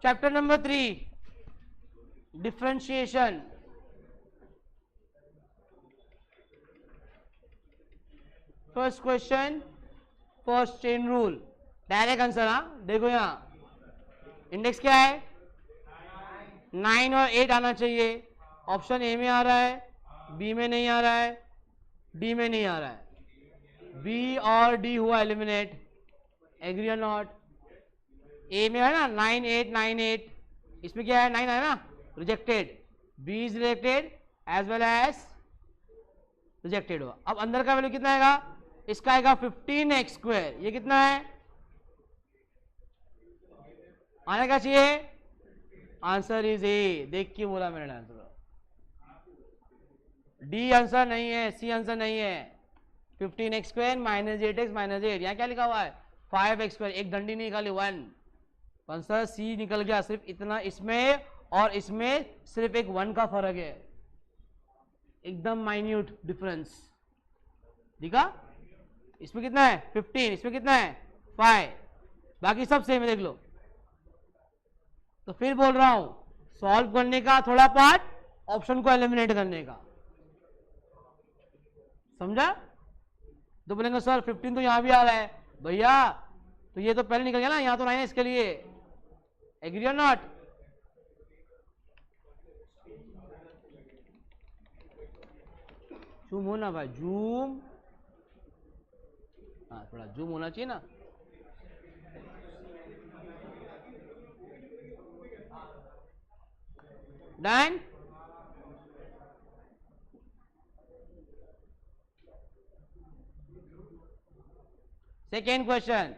Chapter number 3, differentiation. First question, first chain rule, direct answer. हाँ देखो यहां index क्या है, 9 और 8 आना चाहिए। ऑप्शन ए में आ रहा है, बी में नहीं आ रहा है, डी में नहीं आ रहा है। बी और डी हुआ एलिमिनेट, एग्री और नॉट। ए में है ना 9 8 9 8, इसमें क्या है 9 है ना, rejected. B is rejected as well as rejected हुआ। अब अंदर का वैल्यू कितना आएगा, इसका आएगा 15x²। ये कितना है, आने का चाहिए, आंसर इज ए। देख के बोला मैंने आंसर, डी आंसर नहीं है, सी आंसर नहीं है। 15x² माइनस 8x माइनस 8, यहाँ क्या लिखा हुआ है 5x², एक डंडी नहीं निकाली 1। आंसर सी निकल गया। सिर्फ इतना इसमें और इसमें सिर्फ एक 1 का फर्क है, एकदम माइन्यूट डिफरेंस दिखा। इसमें कितना है 15, इसमें कितना है 5, बाकी सब सेम है देख लो। तो फिर बोल रहा हूं सॉल्व करने का थोड़ा पार्ट, ऑप्शन को एलिमिनेट करने का, समझा। तो बोलेंगे सर 15 तो यहां भी आ रहा है भैया, तो ये तो पहले निकल गया ना, यहां तो 9 है इसके लिए, एग्री और नॉट। जूम होना भाई, जूम, हाँ थोड़ा जूम होना चाहिए ना। डन। Second question.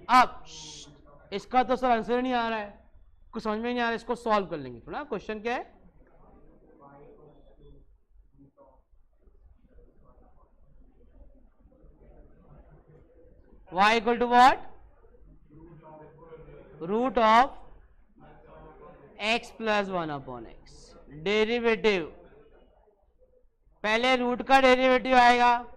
अब इसका तो सर आंसर नहीं आ रहा है, कुछ समझ में नहीं आ रहा है, इसको सॉल्व कर लेंगे थोड़ा। क्वेश्चन क्या है, y equal to what, root of x plus 1/x। Derivative, पहले रूट का डेरिवेटिव आएगा,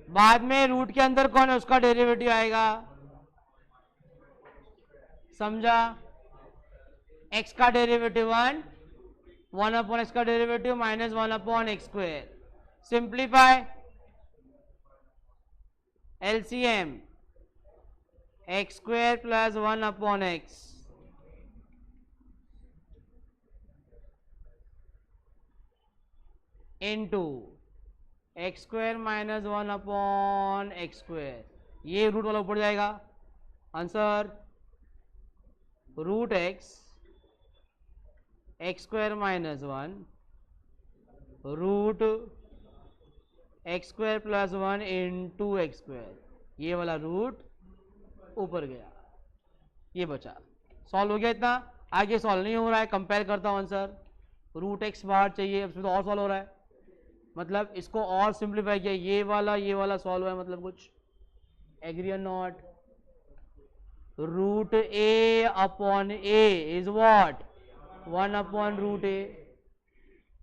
बाद में रूट के अंदर कौन है उसका डेरिवेटिव आएगा, समझा। x का डेरिवेटिव 1, 1/x का derivative minus 1/x²। Simplify, LCM, x² plus 1/x into x² minus 1/x²। ये रूट वाला ऊपर जाएगा, answer root x² minus 1 root x² plus 1 into x²। ये वाला रूट ऊपर गया, ये बचा। सॉल्व हो गया इतना, आगे सॉल्व नहीं हो रहा है। कंपेयर करता हूं आंसर, रूट x बाहर चाहिए, इसमें तो और सॉल्व हो रहा है, मतलब इसको और सिंप्लीफाई किया, ये वाला सॉल्व है, मतलब कुछ, एग्री और not. Root a upon a is what, 1/√a।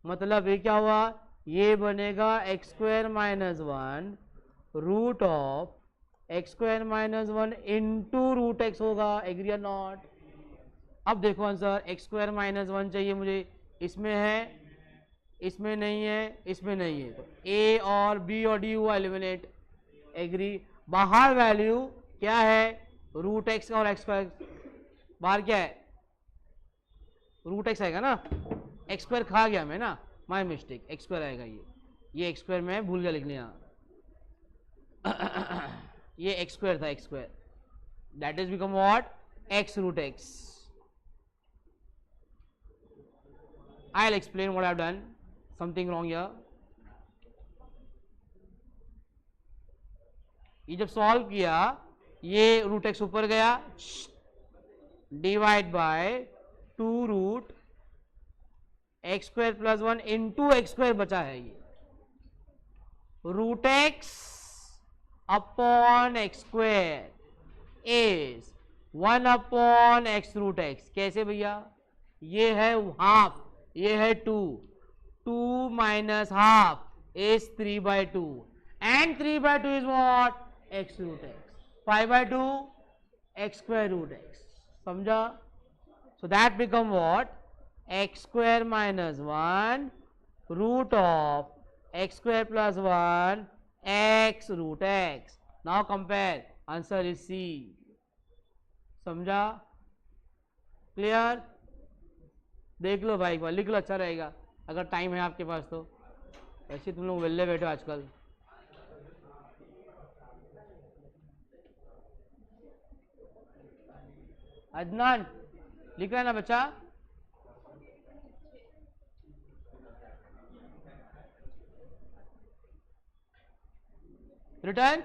मतलब ये क्या हुआ, ये बनेगा x² minus 1 root of x² minus 1 into root x होगा, एग्री और नॉट। अब देखो आंसर, x² माइनस 1 चाहिए मुझे, इसमें है, इसमें नहीं है, इसमें नहीं है, तो a और b और d हुआ एलिमिनेट, एग्री। बाहर वैल्यू क्या है, रूट x और x², बाहर क्या है रूट x आएगा ना, x² खा गया मैं ना, माय मिस्टेक, x² आएगा। ये x² में भूल गया लिखने, यहाँ ये x² था, x², that is become what, x root x। I will explain what I have done, something wrong here. ये जब सॉल्व किया, ये रूट x ऊपर गया, divide by 2 root x² plus 1 into x² बचा है, ये root x upon x² is 1/x root x। कैसे भैया, ये है हाफ, ये है 2 minus half is 3/2, and 3/2 is what? X root x. 5/2 x square root x. समझा? So that become what? X square minus 1 root of x square plus 1 x root x. Now compare. Answer is C. समझा? Clear? देख लो भाई, एक बार लिख लो, अच्छा रहेगा अगर time है आपके पास तो। ऐसे तुम लोग वेल्ले बैठो आजकल। अदनान लिख रहा है ना बच्चा? Return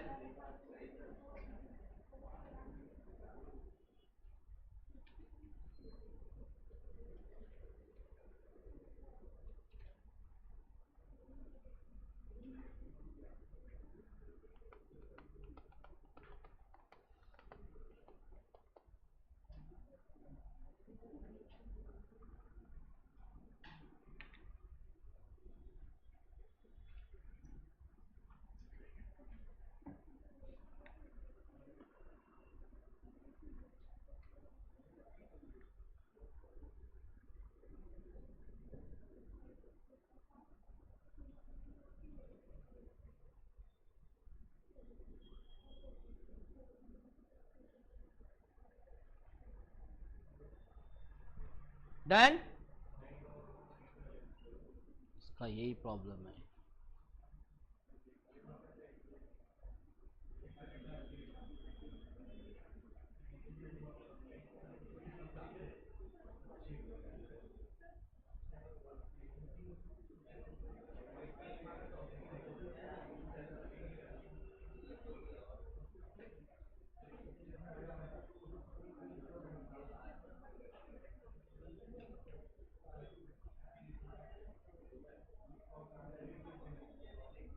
done. इसका यही प्रॉब्लम है।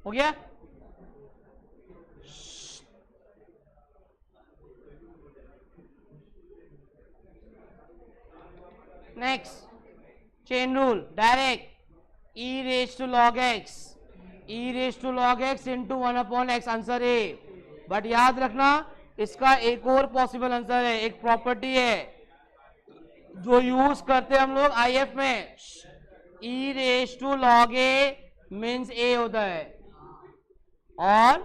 हो गया? Next chain rule direct e raise to log x, e raise to log x into 1/x answer A. But याद रखना इसका एक और पॉसिबल आंसर है, एक प्रॉपर्टी है जो यूज करते हैं हम लोग IF में। e raise to log a means a होता है और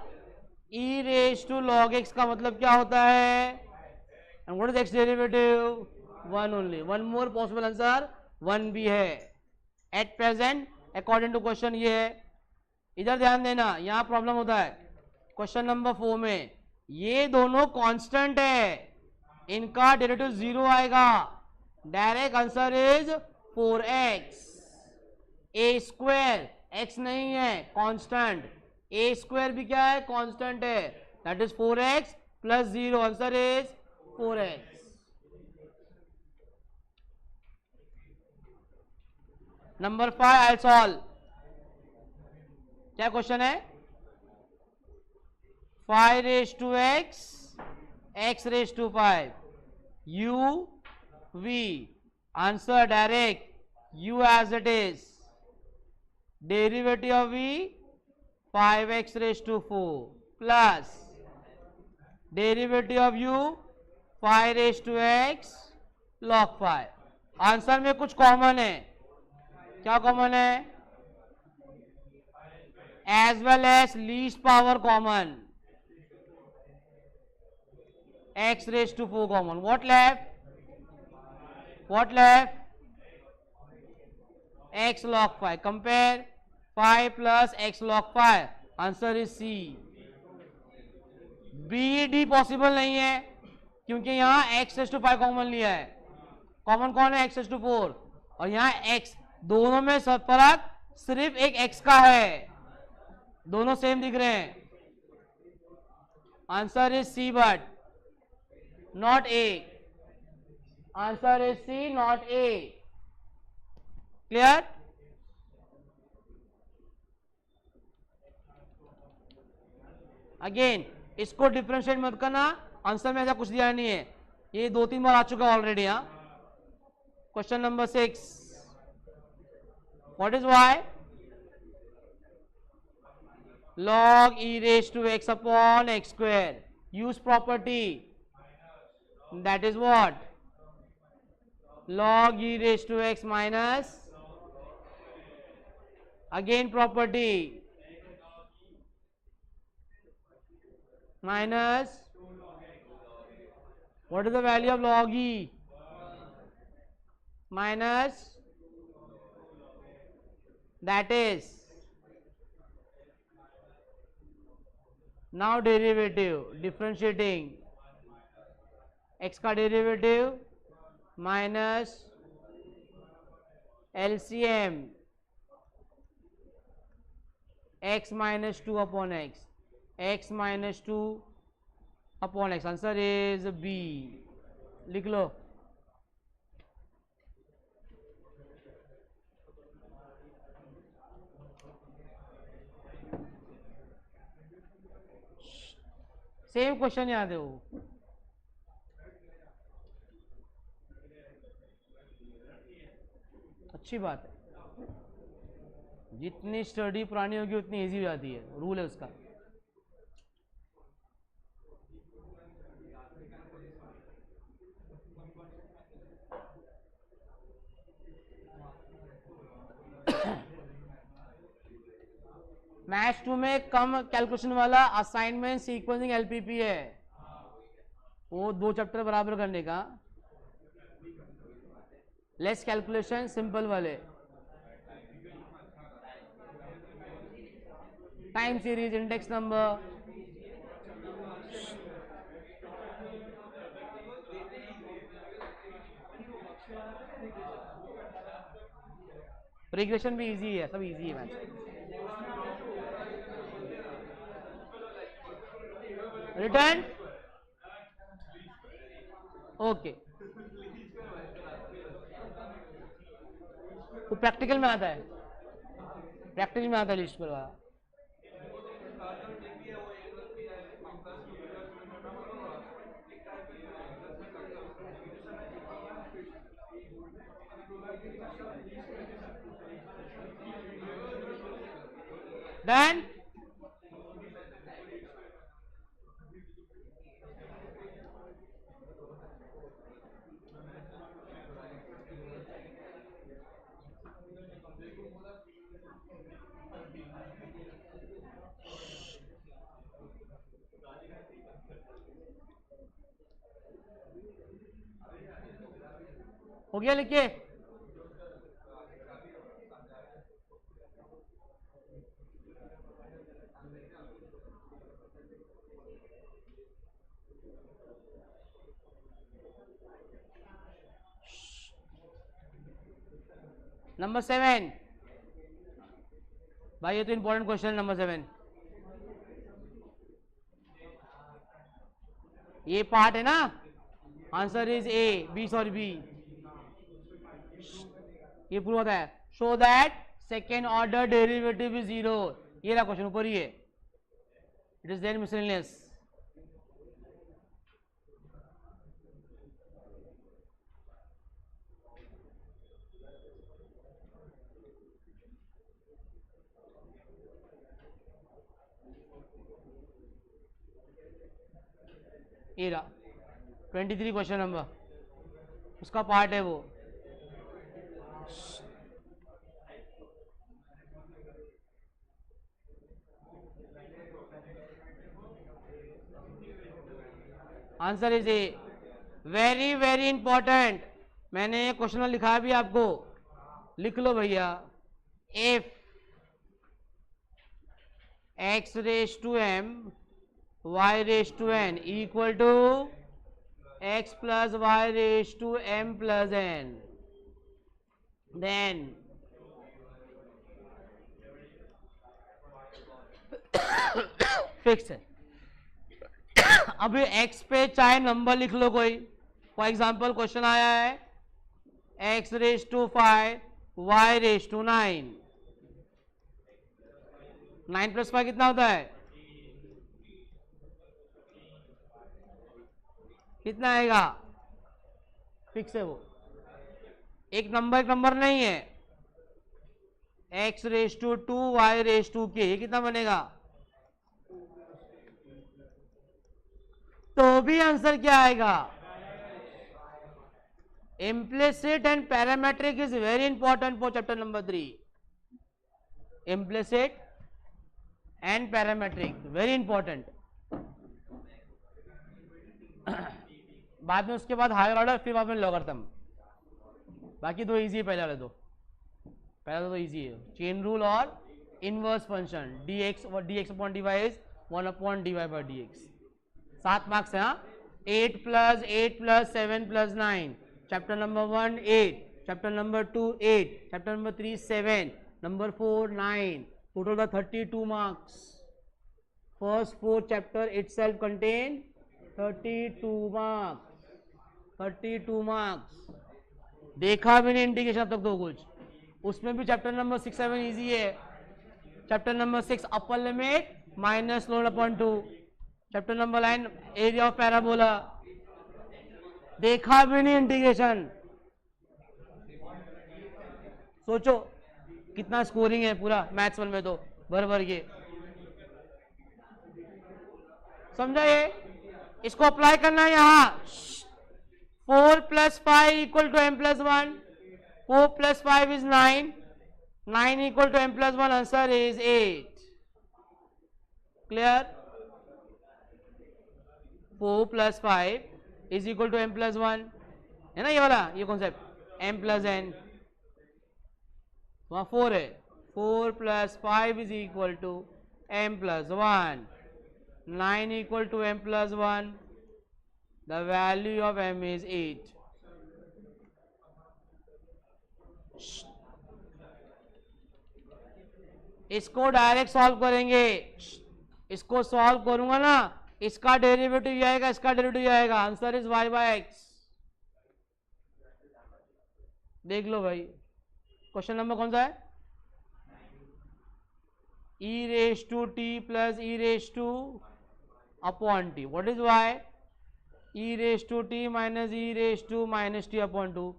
e raise to log x का मतलब क्या होता है? And what is x derivative? 1 only. One more possible answer 1 भी है at present according to question. ये है, इधर ध्यान देना, यहां प्रॉब्लम होता है क्वेश्चन नंबर 4 में। ये दोनों कांस्टेंट है, इनका डेरिवेटिव 0 आएगा। Direct answer is 4x। A square x नहीं है, कांस्टेंट। ए स्क्वायर भी क्या है? कांस्टेंट है। That is 4x plus 0। Answer is 4x। Number 5 I solve. क्या क्वेश्चन है? 5 raise to x, x raise to 5, u v। Answer direct u as it is, derivative of v 5x raise to 4 plus derivative of u 5 raise to x log 5। Answer में कुछ common है। क्या common है? As well as least power common, x raise to 4 common. What left? What left? x log 5। Compare 5 plus x log 5। Answer is C। B D possible नहीं है क्योंकि यहां x raise to 5 common लिया है। Common कौन है? x raise to 4। और यहां x, दोनों में सब फर्क सिर्फ एक x का है, दोनों सेम दिख रहे हैं। Answer is C but not A। Answer is C not A। Clear? Again इसको डिफरेंशिएट मत करना, आंसर में ऐसा कुछ दिया नहीं है, ये 2-3 बार आ चुका ऑलरेडी। यहां question number 6, what is y? log e raised to x upon x square. Use property. That is what? Log e raised to x minus, again property, minus, what is the value of log e? Minus, that is, now derivative, differentiating, x का derivative minus LCM x minus 2 upon x, x minus 2 upon x. Answer is B. लिख लो. Same question याद है वो. अच्छी बात है. जितनी स्टडी पुरानी होगी उतनी इजी हो जाती है. रूल है उसका. मैथ्स 2 में कम कैलकुलेशन वाला असाइनमेंट सीक्वेंसिंग एलपीपी है. वो 2 चैप्टर बराबर करने का. लेस कैलकुलेशन सिंपल वाले. Time series, index number, regression भी इजी है. सब इजी है मैथ्स. Return okay. तो प्रैक्टिकल में आता है. प्रैक्टिकल में आता है लिस्ट पर वाला. डन. हो गया. लिखिए. नंबर 7 भाई, ये तो इंपॉर्टेंट क्वेश्चन है. नंबर 7 ये पार्ट है ना. Answer is A. B sorry B. ये पूरा होता है. Show that second order derivative is 0. ये रहा क्वेश्चन ऊपर ही है. It is there miscellaneous. ये रहा 23 क्वेश्चन नंबर. उसका पार्ट है वो. Answer is A. Very very important. मैंने क्वेश्चन लिखा भी आपको. लिख लो भैया. If x raise to m y raise to n equal to x plus y raise to m plus n, then fix है. अभी x पे चाहे नंबर लिख लो कोई. फॉर एग्जाम्पल क्वेश्चन आया है x raise to 5 y raise to 9. 9 plus 5 कितना होता है? कितना आएगा? फिक्स है वो. एक नंबर नहीं है. x raise to 2 y raise to k. ये कितना बनेगा? तो भी आंसर क्या आएगा? Implicit and parametric is very important for chapter number 3. Implicit and parametric very important. बाद में उसके बाद हायर ऑर्डर, फिर बाद में लॉगरिथम. बाकी दो इजी है, पहले वाले दो. पहला तो इजी है, चेन रूल और इनवर्स फंक्शन. dx और dx upon dy is 1 upon dy by dx. 7 marks है. 8 + 7 + 9. Chapter number 1 8, chapter number 2 8, chapter number 3 7, number 4 9. Total the 32 marks. First 4 chapter itself contain 32 marks. 32 marks. देखा भी नहीं integration अब तक तो कुछ. उसमें भी चैप्टर नंबर 6 7 इजी है. Chapter number 6 upper limit minus load upon 2. Chapter number 9 area of parabola. देखा भी नहीं इंटीग्रेशन. सोचो कितना स्कोरिंग है पूरा मैथ्स 1 में, तो भर भर के. समझा ये? इसको अप्लाई करना है यहां. 4 + 5 = m + 1. 4 + 5 is 9. 9 = m + 1. Answer is 8. Clear? 4 + 5 is equal to m + 1 है ना, ये वाला, ये कॉन्सेप्ट. m + n वहां 4 है. 4 + 5 is equal to m + 1. 9 = m + 1. The value of m is 8. इसको डायरेक्ट सॉल्व करेंगे. इसको सॉल्व करूंगा ना, इसका डेरिवेटिव आएगा, इसका डेरिवेटिव आएगा. Answer is y/x. देख लो भाई. क्वेश्चन नंबर कौन सा है? e⁻t + e⁻t what is y? e⁻t - e⁻t upon 2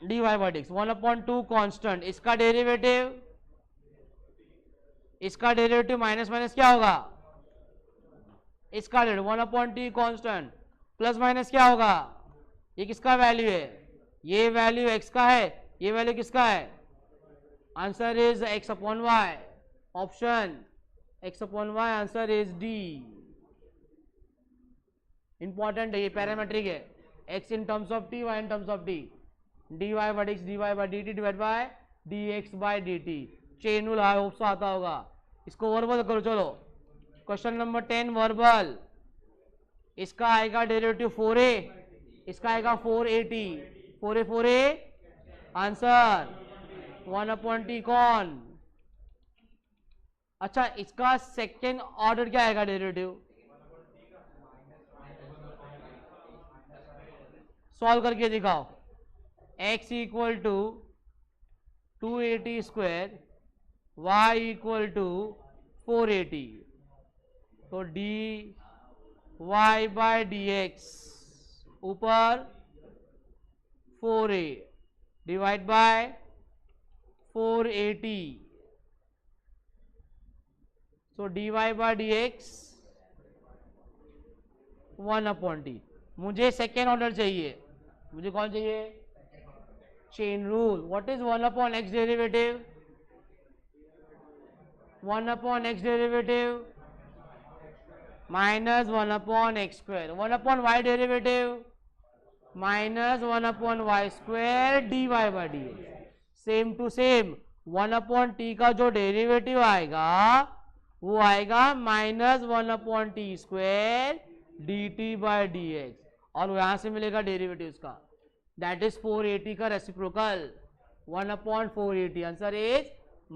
dy/dx. 1/2 constant. इसका डेरिवेटिव, इसका डेरिवेटिव माइनस माइनस क्या होगा? इसका derivative 1/t constant plus minus क्या होगा? ये किसका वैल्यू है? ये वैल्यू x का है. ये वैल्यू किसका है? Answer is x/y. Option x/y. Answer is d. Important है, ये पैरामेट्रिक है. x in terms of t, y in terms of t. dy/dx dy/dt divide by dx/dt. Chain rule I hope से आता होगा. इसको वर्बल करो. चलो क्वेश्चन नंबर 10 वर्बल. इसका आएगा डेरिवेटिव 4a. इसका आएगा 4at. 4a 4a. Answer 1/t कौन? अच्छा, इसका सेकेंड ऑर्डर क्या आएगा डेरिवेटिव? सॉल्व करके दिखाओ. x = 2at², y = 4at. तो dy/dx ऊपर 4a divide by 4at. So dy/dx 1/t. मुझे सेकेंड ऑर्डर चाहिए. मुझे कौन चाहिए? Chain rule. What is 1/x derivative? 1/x derivative minus 1/x². 1/y derivative minus 1/y² dy/dx. Same to same 1/t का जो derivative आएगा वो आएगा माइनस 1/t² dt/dx. और यहां से मिलेगा डेरिवेटिव इसका, दैट इज 4at का reciprocal 1/4at. Answer is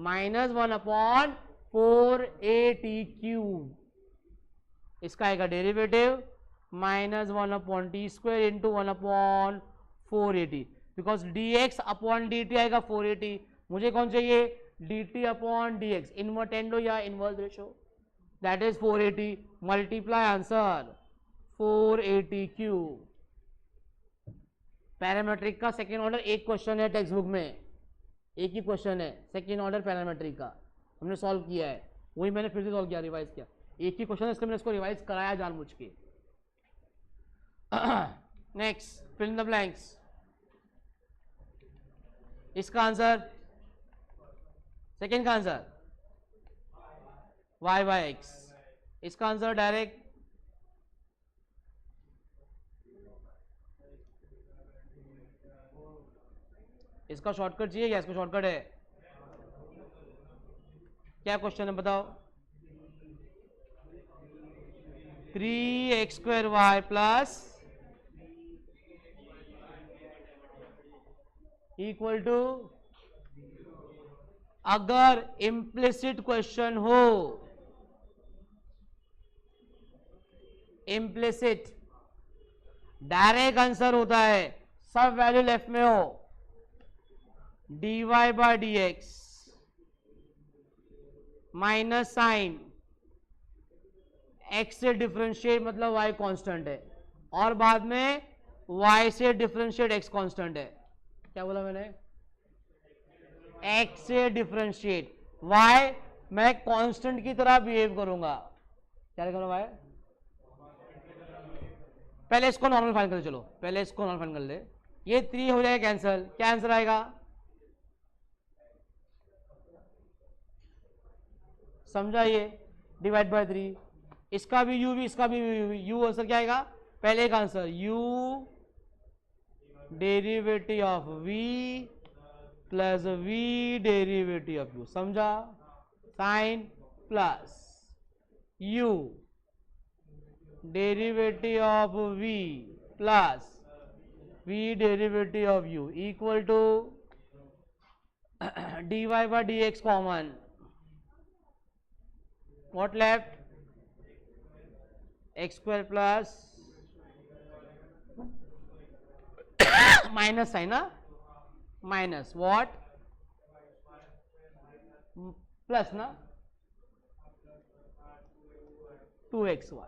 minus 1/4at³. इसका आएगा derivative minus 1/t² into 1/4at. Because dx upon dt आएगा 4at. मुझे कौन चाहिए? dt/dx. इनवर्टेंडो या inverse ratio, that is 4at. Multiply answer 4at³. Parametric का सेकेंड ऑर्डर एक क्वेश्चन है टेक्स्ट बुक में, एक ही क्वेश्चन है सेकेंड ऑर्डर पैरामेट्रिक का. हमने सॉल्व किया है, वही मैंने फिर से सॉल्व किया, रिवाइज किया. एक ही क्वेश्चन है, इसलिए मैंने इसको रिवाइज कराया जानबूझ के। Next, fill in the blanks. इसका आंसर, सेकेंड का आंसर y बाय एक्स। इसका आंसर डायरेक्ट इसका शॉर्टकट चाहिए क्या? इसका शॉर्टकट है क्या? क्वेश्चन है बताओ। 3x² प्लस इक्वल टू, अगर इम्प्लिसिट क्वेश्चन हो, इम्प्लिसिट डायरेक्ट आंसर होता है, सब वैल्यू लेफ्ट में हो, dy by d x minus sign x से डिफरेंशिएट मतलब y कांस्टेंट है, और बाद में y से डिफरेंशिएट x कांस्टेंट है। क्या बोला मैंने? x से डिफरेंशिएट y, मैं कांस्टेंट की तरह बिहेव करूंगा। क्या लिखा भाई? पहले इसको नॉर्मल फाइंड कर, चलो पहले इसको नॉर्मल फाइंड कर ले। ये 3 हो जाएगा कैंसिल, क्या आंसर आएगा? समझा? ये डिवाइड बाय 3, इसका भी u भी, इसका भी u, आंसर क्या आएगा? पहले का answer u derivative of v plus v derivative of u, समझा? Sign plus u derivative of v plus v derivative of u equal to dy by dx common, what left? x² plus minus sign ना, minus what, plus ना 2xy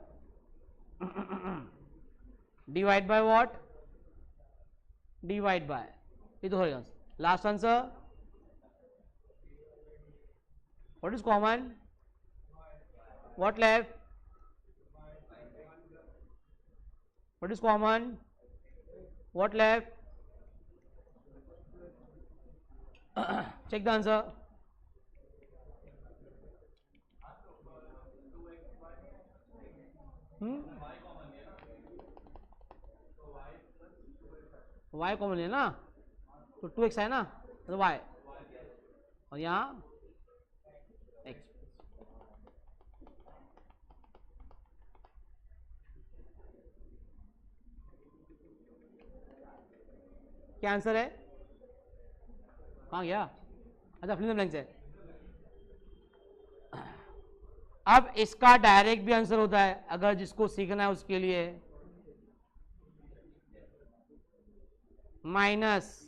divide by what? Divide by, ये तो हो गया last answer. What is common? What left? What is common? What left? check the answer. y common है ना, तो 2x है ना, तो y, और यहाँ x। क्या आंसर है? कहाँ गया? अच्छा, फिल इन द ब्लैंक्स है। अब इसका डायरेक्ट भी आंसर होता है, अगर जिसको सीखना है उसके लिए, minus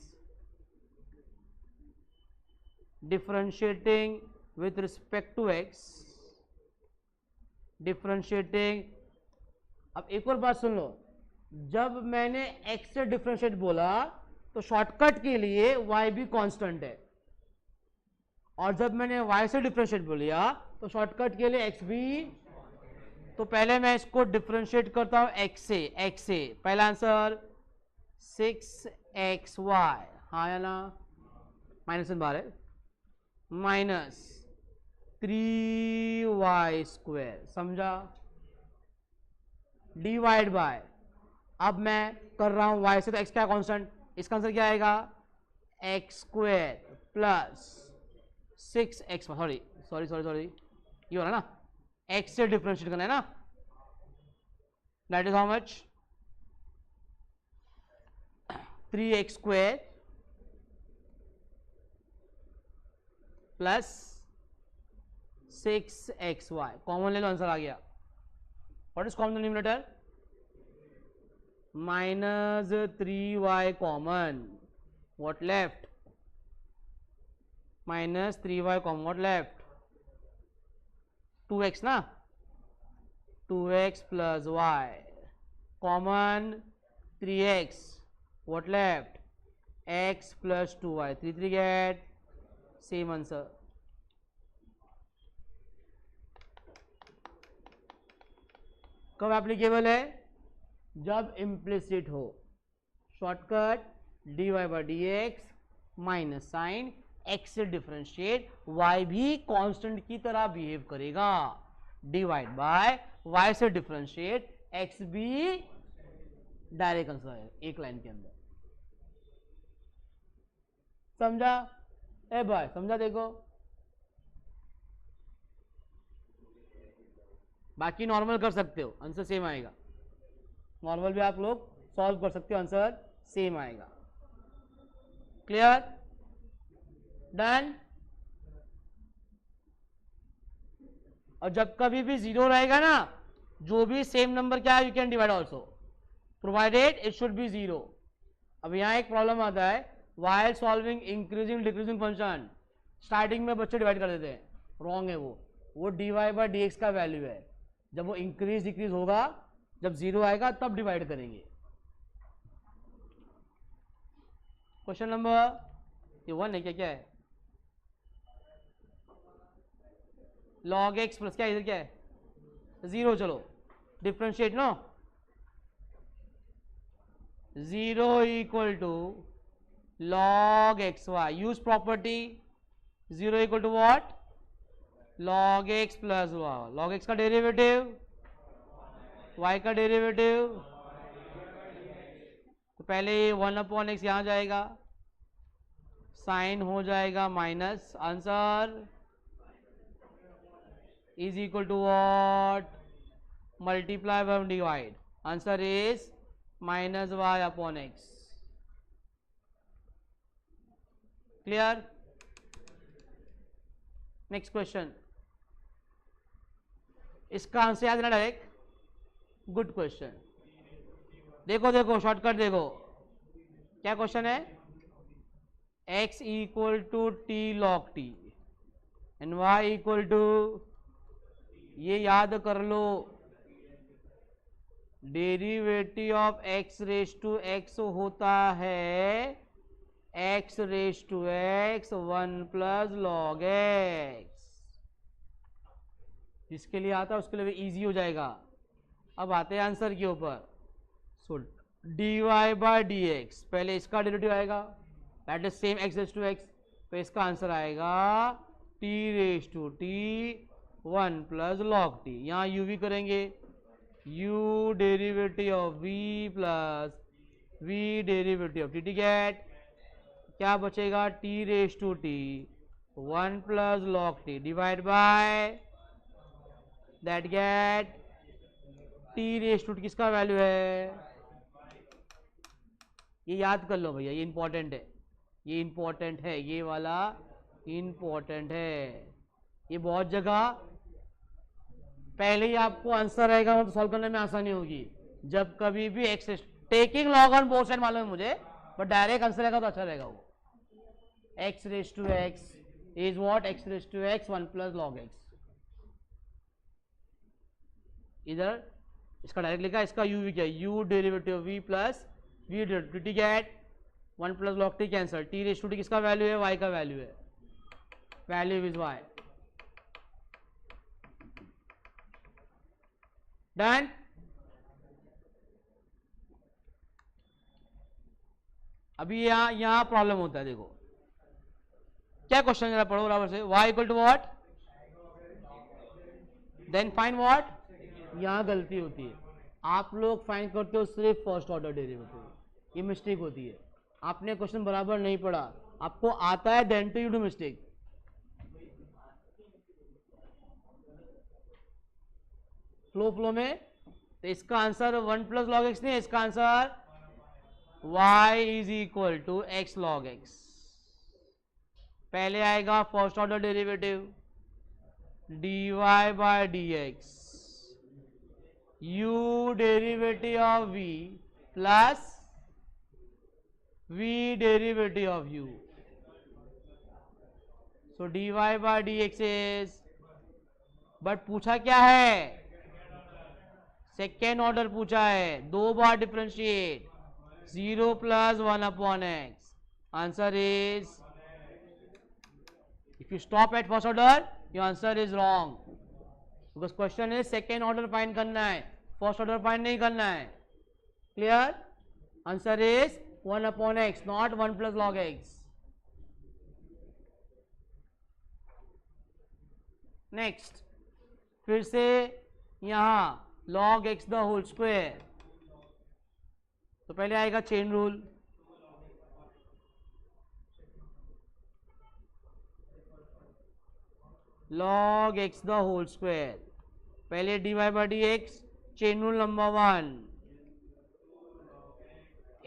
differentiating with respect to x, differentiating. अब एक और बात सुन लो, जब मैंने x से डिफरेंशिएट बोला तो शॉर्टकट के लिए y भी कांस्टेंट है, और जब मैंने y से डिफरेंशिएट बोलिया तो शॉर्टकट के लिए x भी। तो पहले मैं इसको डिफरेंशिएट करता हूं x से, पहला आंसर 6xy, हाँ या ना, माइनस बाहर है, माइनस 3y², समझा? डिवाइड बाय, अब मैं कर रहा हूं y से, तो x क्या कांस्टेंट, इसका आंसर क्या आएगा? x² प्लस 6x, सॉरी ये हो रहा ना, x से डिफरेंशिएट करना है ना, that is how much? 3x² plus 6xy, common ले लो, आंसर आ गया। What is common denominator? Minus 3y common, what left? Minus 3y common, what left? 2x ना, 2x plus y common 3x, what left? x plus 2y, 3 get same answer. कब applicable है? जब implicit हो। Shortcut dy by d x minus sign x से differentiate, y भी constant की तरह behave करेगा, डिवाइड बाय y से डिफरेंशिएट, x भी डायरेक्ट आंसर है एक लाइन के अंदर। समझा? ए भाई समझा? देखो बाकी नॉर्मल कर सकते हो, आंसर सेम आएगा। नॉर्मल भी आप लोग सॉल्व कर सकते हो, आंसर सेम आएगा। क्लियर? डन? और जब कभी भी जीरो रहेगा ना, जो भी सेम नंबर क्या है, you can divide also, provided it should be zero. अब यहां एक प्रॉब्लम आता है, while solving increasing decreasing function, starting में बच्चे डिवाइड कर देते हैं, रॉन्ग है वो dy बाई डी एक्स का वैल्यू है। जब वो इंक्रीज डिक्रीज होगा, जब जीरो आएगा तब डिवाइड करेंगे। क्वेश्चन नंबर ये 1 है क्या? क्या है? log x प्लस क्या, इधर क्या है? जीरो। चलो differentiate no, zero equal to log x y, use property, zero equal to what? log x plus y, log x का डेरिवेटिव, y का डेरिवेटिव, तो पहले 1/x यहां जाएगा, साइन हो जाएगा minus, answer is equal to what? Multiply by divide, answer is minus y upon x. Clear? Next question. इसका answer याद ना डायरेक्ट, गुड क्वेश्चन। देखो देखो शॉर्टकट देखो, क्या क्वेश्चन है? x equal to t log t and y equal to, ये याद कर लो, derivative of x raise to x होता है x raise to x 1 plus log x। जिसके लिए आता है उसके लिए इजी हो जाएगा। अब आते हैं आंसर के ऊपर। So dy by d x, पहले इसका डेरिवेटिव आएगा, that is same x raise to x, तो इसका आंसर आएगा t raise to t 1 plus log t. यहाँ u v करेंगे, u derivative of v plus v derivative of t, get क्या बचेगा? t raise to t 1 plus log t divide by that, get t raise to किसका value है? ये याद कर लो भैया, ये इंपॉर्टेंट है, ये इंपॉर्टेंट है, ये वाला इंपॉर्टेंट है। ये बहुत जगह पहले ही आपको आंसर रहेगा तो सॉल्व करने में आसानी होगी। जब कभी भी x taking log on both side मालूम है मुझे, बट डायरेक्ट आंसर रहेगा तो अच्छा रहेगा। वो x raise to x is what? X raise to x 1 plus log x. इधर इसका डायरेक्ट लिखा, इसका u v क्या है? u derivative v plus v derivative T, get 1 plus log T cancel, t raise to T किसका value है? y का value है, वैल्यू इज y। डन? अभी यहां प्रॉब्लम होता है, देखो क्या क्वेश्चन जरा पढ़ो बराबर से। y equal to what? Then find what? यहां गलती होती है, आप लोग फाइंड करते हो सिर्फ फर्स्ट ऑर्डर डेरिवेटिव, ये मिस्टेक होती है। आपने क्वेश्चन बराबर नहीं पढ़ा, आपको आता है then to you do mistake. Flow में तो इसका आंसर 1 प्लस लॉग एक्स नहीं है, इसका answer y is equal to x log x. पहले आएगा first order derivative dy by d x, u derivative of v plus v derivative of u, so dy by d x is, but पूछा क्या है? Second order पूछा है, 2 बार differentiate, 0 plus 1 upon x, answer is, if you stop at first order your answer is wrong, because question is second order find करना है। First order find नहीं करना है. Clear? Answer is 1/x, not 1 + log x. Next फिर से यहां log x the whole square. तो पहले आएगा chain rule. log x the whole square, पहले dy/dx, chain rule number 1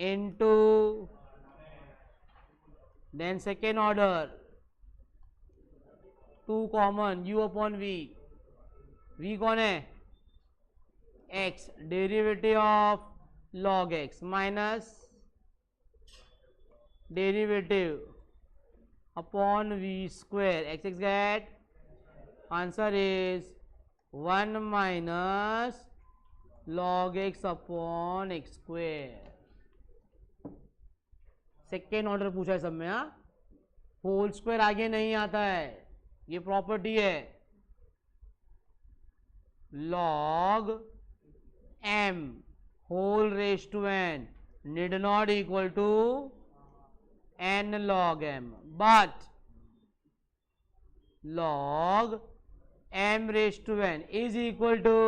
into then second order 2 common u/v. v कौन है? x, derivative of log x minus derivative upon v square. x get answer is 1 minus log x upon x square. Second order पूछा है सब में. हाँ, whole square आगे नहीं आता है, ये प्रॉपर्टी है. log m whole raise to n need not equal to n log m, but log m raised to n is equal to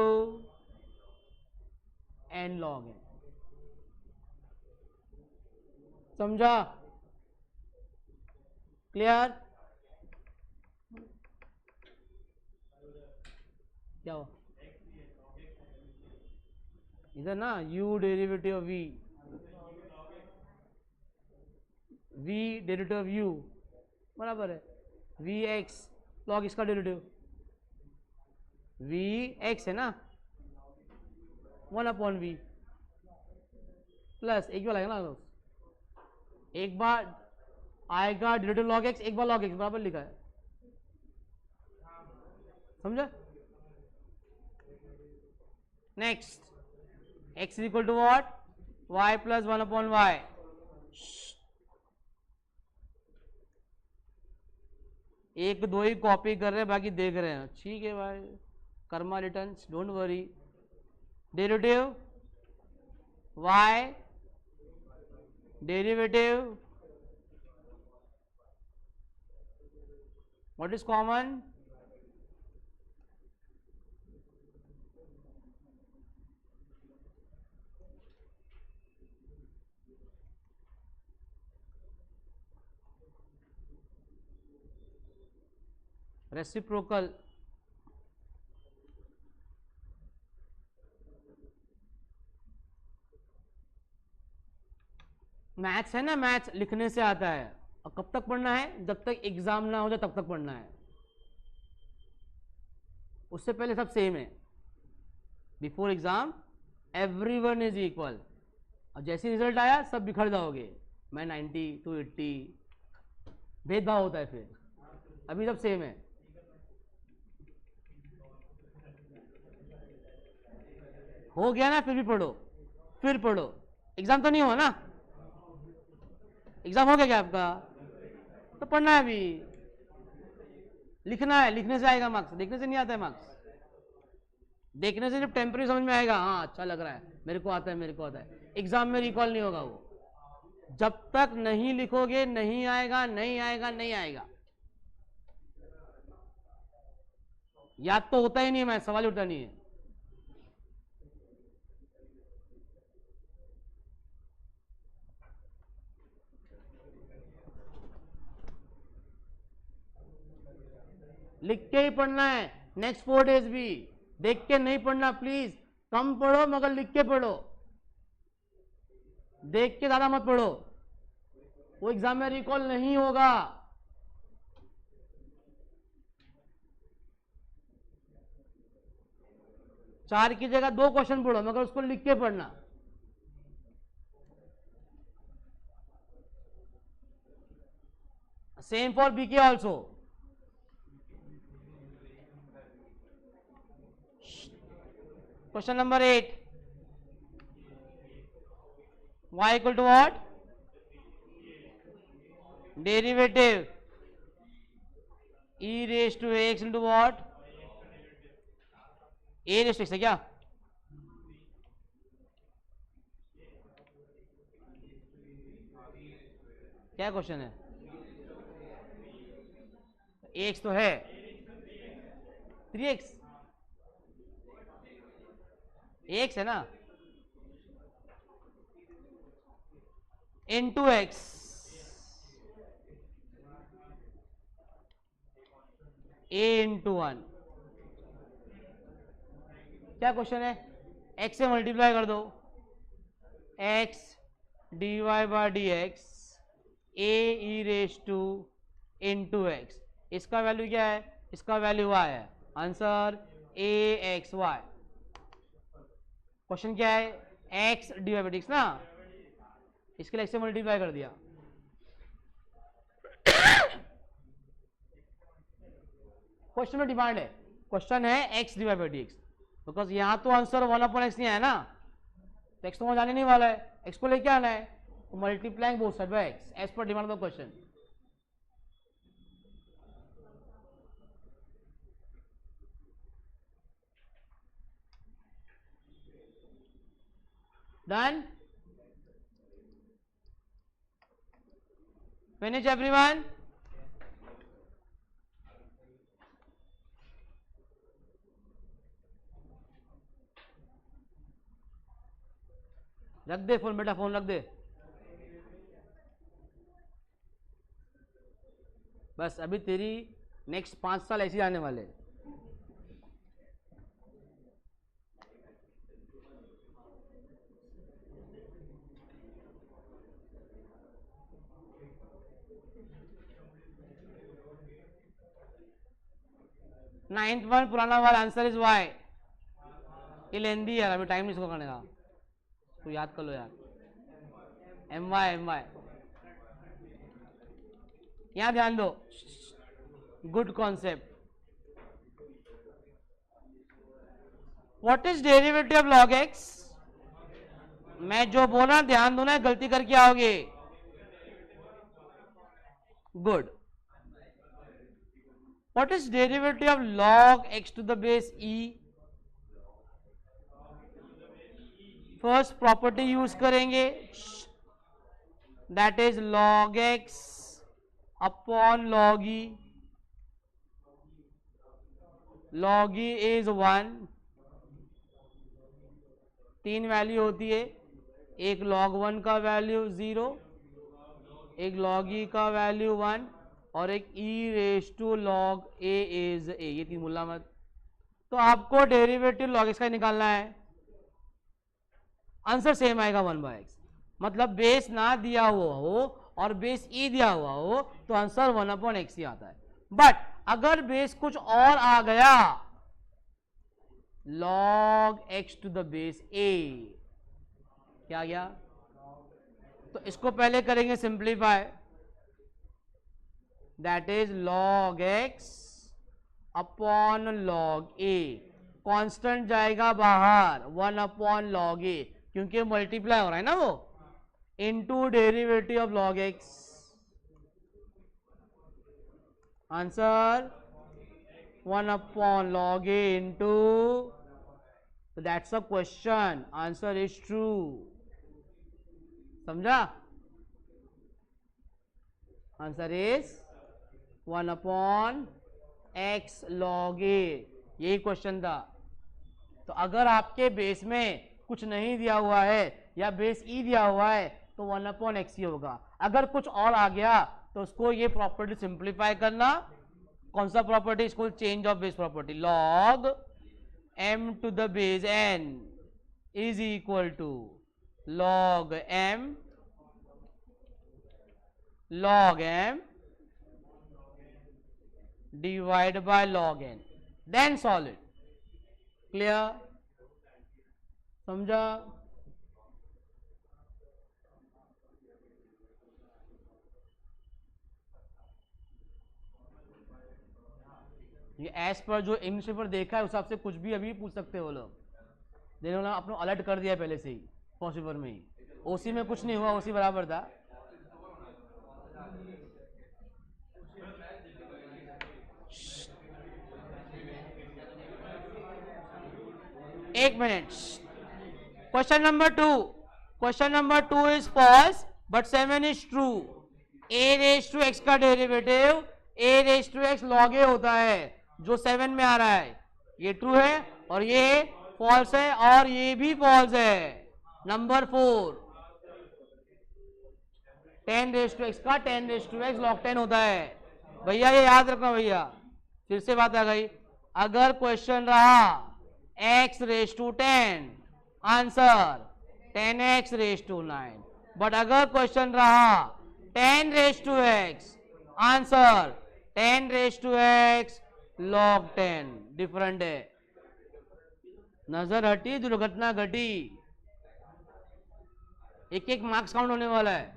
n log m. समझा? क्लियर? क्या हुआ इधर ना? u derivative of v, v derivative of u बराबर है vx log इसका derivative vx है ना, 1/v प्लस एक बार लगेगा ना, एक बार आएगा डेरिवेटिव log x, एक बार log x बराबर लिखा है. समझा? Next x is equal to what? y plus 1/y. एक दो ही कॉपी कर रहे हैं, बाकी देख रहे हैं. ठीक है भाई, Karma returns, don't worry. Derivative y, derivative what is common? Reciprocal. Maths है ना, मैथ्स लिखने से आता है. और कब तक पढ़ना है? जब तक एग्जाम ना हो जाए तब तक पढ़ना है. उससे पहले सब सेम है. Before exam everyone is equal. और जैसे रिजल्ट आया सब बिखर जाओगे. मैं 90 to 80, भेदभाव होता है फिर. अभी सब सेम है. हो गया ना? फिर भी पढ़ो, फिर पढ़ो. एग्जाम तो नहीं हुआ ना? एग्जाम हो गया क्या आपका? तो पढ़ना है अभी, लिखना है. लिखने से आएगा मार्क्स, देखने से नहीं आता है मार्क्स. देखने से सिर्फ टेम्परेरी समझ में आएगा, हाँ अच्छा लग रहा है, मेरे को आता है, मेरे को आता है. एग्जाम में रिकॉल नहीं होगा वो. जब तक नहीं लिखोगे नहीं आएगा, नहीं आएगा, नहीं आएगा. याद तो होता ही नहीं है, मैं सवाल उठता नहीं है. लिख के ही पढ़ना है. नेक्स्ट 4 days भी देख के नहीं पढ़ना प्लीज. कम पढ़ो मगर लिख के पढ़ो. देख के ज्यादा मत पढ़ो, वो एग्जाम में रिकॉल नहीं होगा. चार की जगह 2 क्वेश्चन पढ़ो मगर उसको लिख के पढ़ना. Same for BK also. Question number 8. Y equal to what? Derivative e raised to x into what? A raised to x है क्या? क्या क्वेश्चन है? एक्स तो है 3x, एक्स है ना, इंटू एक्स, ए इंटू 1। क्या क्वेश्चन है? x से मल्टीप्लाई कर दो, x dy by d x a e raise to into x. इसका वैल्यू क्या है? इसका वैल्यू y है। Answer a x y. Question क्या है? x dy by d x ना, इसके लिए x से मल्टीप्लाई कर दिया। क्वेश्चन में डिमांड है, क्वेश्चन है x divide by d x, because यहां तो आंसर 1/x नहीं आया ना, तो x तो वहां जाने नहीं वाला है, x को लेके आना है, तो multiplying both side by x as पर demand of the question. Done? Finish everyone? रख दे फोन बेटा, फोन रख दे बस। अभी तेरी नेक्स्ट 5 साल ऐसे आने वाले। नाइन्थ वन पुराना वाला आंसर इज वाई। ये लेंदी यार, अभी टाइम नहीं इसको करने का, तो याद कर लो यार। एम वाई यहां ध्यान दो, good concept. What is derivative of log x? मैं जो बोला ध्यान दो ना, गलती करके आओगे। Good. What is derivative of log x to the base e? First property use करेंगे, that is log x upon log e। log e is 1। 3 value होती है, एक log 1 का वैल्यू 0, एक log e का वैल्यू 1 और एक e raise to log a is a। ये 3 मुल्ला मत। तो आपको डेरिवेटिव log x का निकालना है, आंसर सेम आएगा 1/x। मतलब बेस ना दिया हुआ हो और बेस ई दिया हुआ हो तो आंसर 1/x ही आता है। बट अगर बेस कुछ और आ गया, log x to the base a, क्या गया? तो इसको पहले करेंगे simplify, that is log x upon log a। Constant जाएगा बाहर 1/log a, क्योंकि मल्टीप्लाई हो रहा है ना वो, into derivative of log x। Answer 1/log a into, that's a question, answer is true. समझा? Answer is 1/x log a। यही क्वेश्चन था। तो अगर आपके बेस में कुछ नहीं दिया हुआ है या बेस ई दिया हुआ है तो 1/x ही होगा। अगर कुछ और आ गया तो उसको ये प्रॉपर्टी सिंप्लीफाई करना। कौन सा प्रॉपर्टी? इसको change of base property. log m to the base n is equal to log m divide by log n, then solve it. Clear? समझा? ये एज पर जो इंग्लिश पेपर देखा है उस हिसाब से कुछ भी अभी पूछ सकते हो लोग। देने वाला आपने अलर्ट कर दिया पहले से ही, फर्स्ट पेपर में ही। ओसी में कुछ नहीं हुआ, ओसी बराबर था। एक मिनट। Question number 2 is false but 7 is true. A raise to x का derivative a raise to x log a होता है, जो 7 में आ रहा है। ये ट्रू है और ये फॉल्स है और ये भी फॉल्स है। नंबर 4, 10 रेज टू एक्स का 10 रेज टू एक्स log 10 होता है। भैया ये याद रखना भैया, फिर से बात आ गई। अगर क्वेश्चन रहा x raise to 10, answer 10x raise to 9। But अगर क्वेश्चन रहा 10 raise to x, answer 10 raise to x log 10। Different है। नजर हटी, दुर्घटना घटी। एक एक मार्क्स काउंट होने वाला है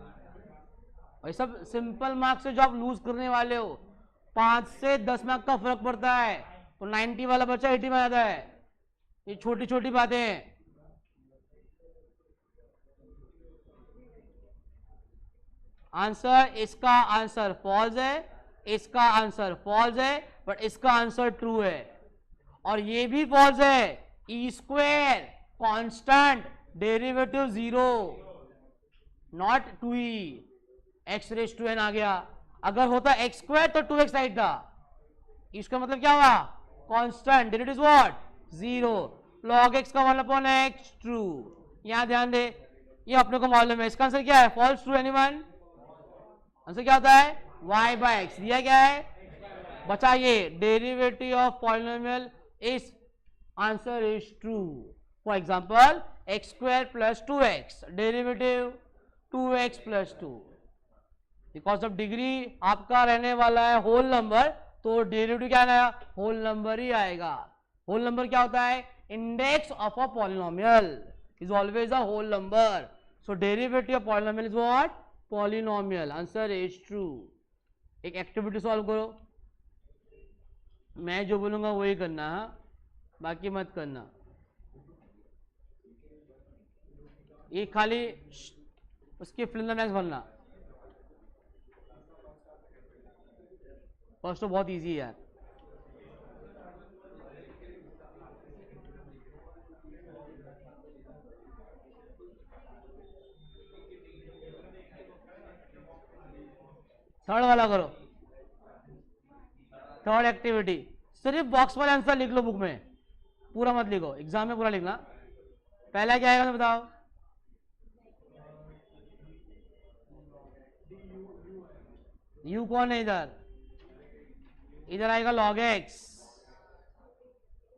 भाई। सब सिंपल मार्क्स से जो आप लूज करने वाले हो, 5 से 10 मार्क का फर्क पड़ता है, तो 90 वाला बच्चा 80 में आता है। ये छोटी छोटी बातें हैं। आंसर, इसका आंसर फॉल्स है, इसका आंसर फॉल्स है, बट इसका आंसर ट्रू है। और ये भी फॉल्स है। E square constant, derivative 0, not 2e। X raise to n आ गया। अगर होता एक्स स्क्वायर तो 2x साइड था। इसका मतलब क्या हुआ? Constant, derivative what? 0। log x का 1/x ट्रू। यहां ध्यान दे, ये अपने को मालूम है। इसका आंसर क्या है? False, true, anyone? आंसर क्या होता है? y/x दिया गया है। बचा ये derivative of polynomial is, answer is true. For example x square plus 2x, derivative 2x plus 2। Because of degree आपका रहने वाला है होल नंबर, तो डेरिवेटिव क्या आएगा? होल नंबर ही आएगा। होल नंबर क्या होता है? Index of a polynomial is always a whole number. So derivative of polynomial is what? Polynomial. Answer is true. एक एक्टिविटी सॉल्व करो, मैं जो बोलूंगा वही करना, बाकी मत करना। ये खाली उसके फिल इन द ब्लैंक्स भरना। फर्स्ट तो बहुत इजी है यार। थर्ड वाला करो। थर्ड एक्टिविटी, सिर्फ बॉक्स वाले आंसर लिख लो बुक में, पूरा मत लिखो। एग्जाम में पूरा लिखना। पहला क्या आएगा बताओ? यू कौन है इधर? इधर आएगा log x।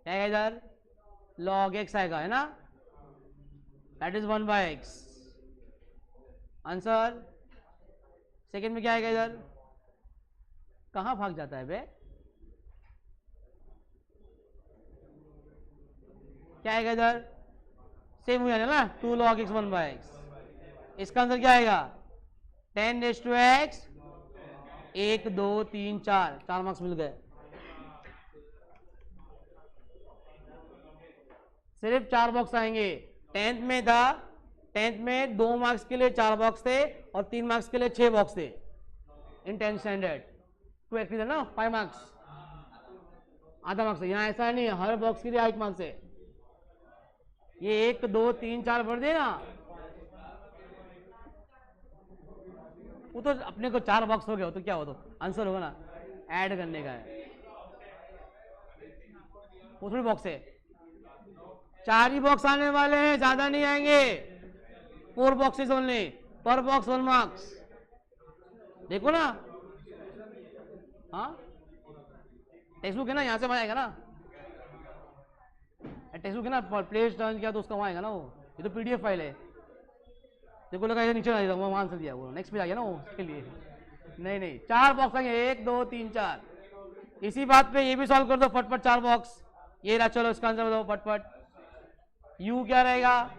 क्या आएगा इधर? log x आएगा, है ना? That is 1/x। Answer. Second में क्या आएगा इधर? कहां भाग जाता है बे? क्या आएगा इधर? सेम हो जाएगा ना, 2 log x 1/x। इसका आंसर क्या आएगा? 10 रेज टू x, 1 2 3 4, 4 मार्क्स मिल गए। सिर्फ 4 बॉक्स आएंगे। 10th में था, 10th में 2 मार्क्स के लिए 4 बॉक्स थे और 3 मार्क्स के लिए 6 बॉक्स थे इन 10th स्टैंडर्ड। 2 एक्टिव है ना, 5 मार्क्स, आधा मार्क्स है। यहाँ ऐसा नहीं है, हर बॉक्स के लिए 1 मार्क्स है। ये 1 2 3 4 भर देना, वो तो अपने को 4 बॉक्स हो गया, तो क्या हो, तो आंसर होगा ना, ऐड करने का है। वो थोड़ी बॉक्स है, 4 ही बॉक्स आने वाले हैं, ज्यादा नहीं आएंगे। 4 बॉक्सेस ओनली, पर बॉक्स 1 मार्क्स। देखो ना, हाँ टेक्स्ट बुक है ना, यहाँ से वहां आएगा ना। टेक्स्ट बुक है ना, प्लेस टर्न किया तो उसका वहां आएगा ना। वो ये तो पीडीएफ फाइल है। देखो लगा ये नीचे आएगा, वहां आंसर दिया, वो नेक्स्ट पे आ गया ना, वो उसके लिए। नहीं नहीं, 4 बॉक्स आएंगे, 1 2 3 4। इसी बात पे ये भी सॉल्व कर दो फटफट, 4 बॉक्स। ये रहा, चलो इसका आंसर बताओ फटफट। यू क्या रहेगा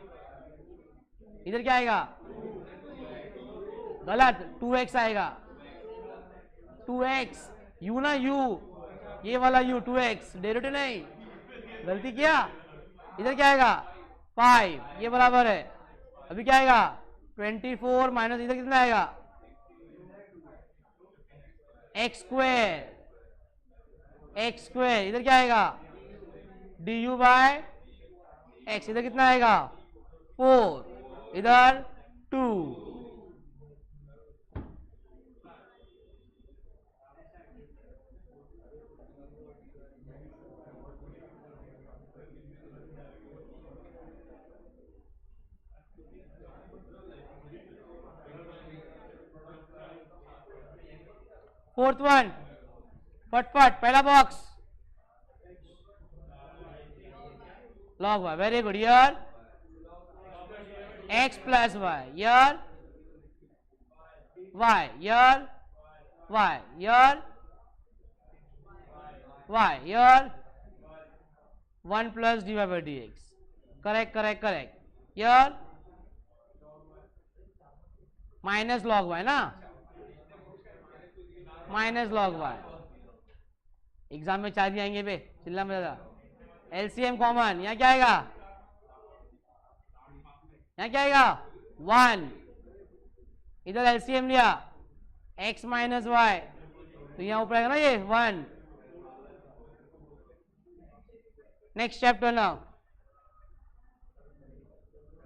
इधर? क्या आएगा? गलत, 2x आएगा। 2x, यू ना, यू, ये वाला यू, 2x डेरिवेटिव नहीं, गलती किया। इधर क्या आएगा? 5, ये बराबर है। अभी क्या आएगा? 24 माइनस इधर कितना आएगा? एक्स स्क्वायर, एक्स स्क्वायर, इधर क्या आएगा? du बाय एक्स, इधर कितना आएगा? 4, इधर 2। फोर्थ वन, फटफट पहला box, log y, very good. Here x plus y, here y, here y, here y, here 1 plus dy by dx. Correct, correct, correct. Here minus log y ना, minus log y. Exam में 4 आएंगे पे, चिल्ला में ज्यादा. LCM common, यहाँ क्या आएगा, यहाँ क्या आएगा 1, इधर एलसीएम लिया x माइनस वाई, तो यहाँ ऊपर आएगा ना ये 1. Next chapter now.